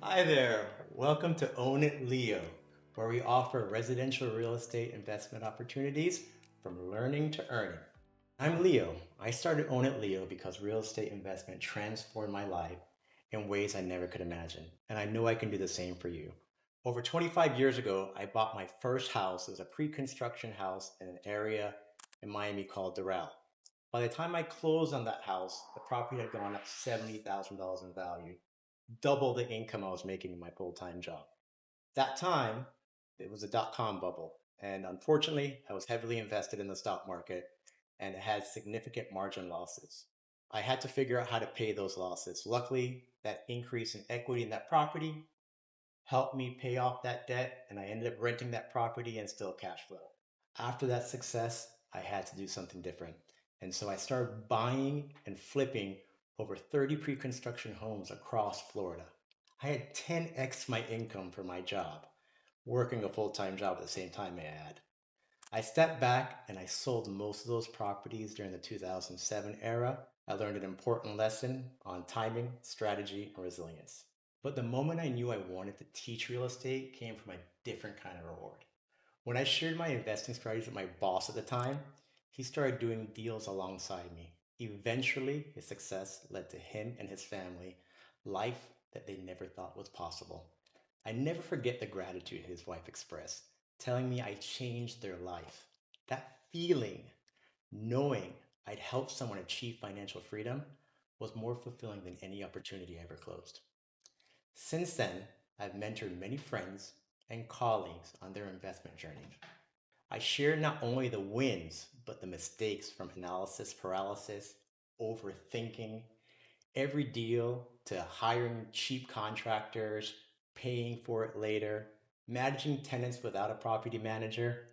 Hi there. Welcome to Own It Leo, where we offer residential real estate investment opportunities from learning to earning. I'm Leo. I started Own It Leo because real estate investment transformed my life in ways I never could imagine, and I know I can do the same for you. Over 25 years ago, I bought my first house. It was a pre-construction house in an area in Miami called Doral. By the time I closed on that house, the property had gone up $70,000 in value, double the income I was making in my full-time job. That time, it was a dot-com bubble. And unfortunately, I was heavily invested in the stock market and it had significant margin losses. I had to figure out how to pay those losses. Luckily, that increase in equity in that property helped me pay off that debt, and I ended up renting that property and still cash flow. After that success, I had to do something different. And so I started buying and flipping over 30 pre-construction homes across Florida. I had 10x my income for my job, working a full-time job at the same time, may I add. I stepped back and I sold most of those properties during the 2007 era. I learned an important lesson on timing, strategy, and resilience. But the moment I knew I wanted to teach real estate came from a different kind of reward. When I shared my investing strategies with my boss at the time, he started doing deals alongside me. Eventually, his success led to him and his family life that they never thought was possible. I never forget the gratitude his wife expressed, telling me I changed their life. That feeling, knowing I'd helped someone achieve financial freedom, was more fulfilling than any opportunity I ever closed. Since then, I've mentored many friends and colleagues on their investment journey. I share not only the wins, but the mistakes from analysis paralysis, overthinking, every deal to hiring cheap contractors, paying for it later, managing tenants without a property manager.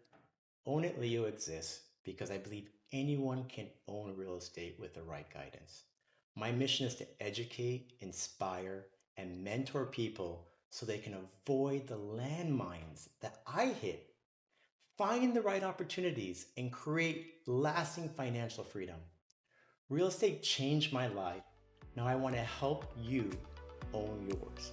Own It Leo exists because I believe anyone can own real estate with the right guidance. My mission is to educate, inspire, and mentor people so they can avoid the landmines that I hit, find the right opportunities, and create lasting financial freedom. Real estate changed my life. Now I want to help you own yours.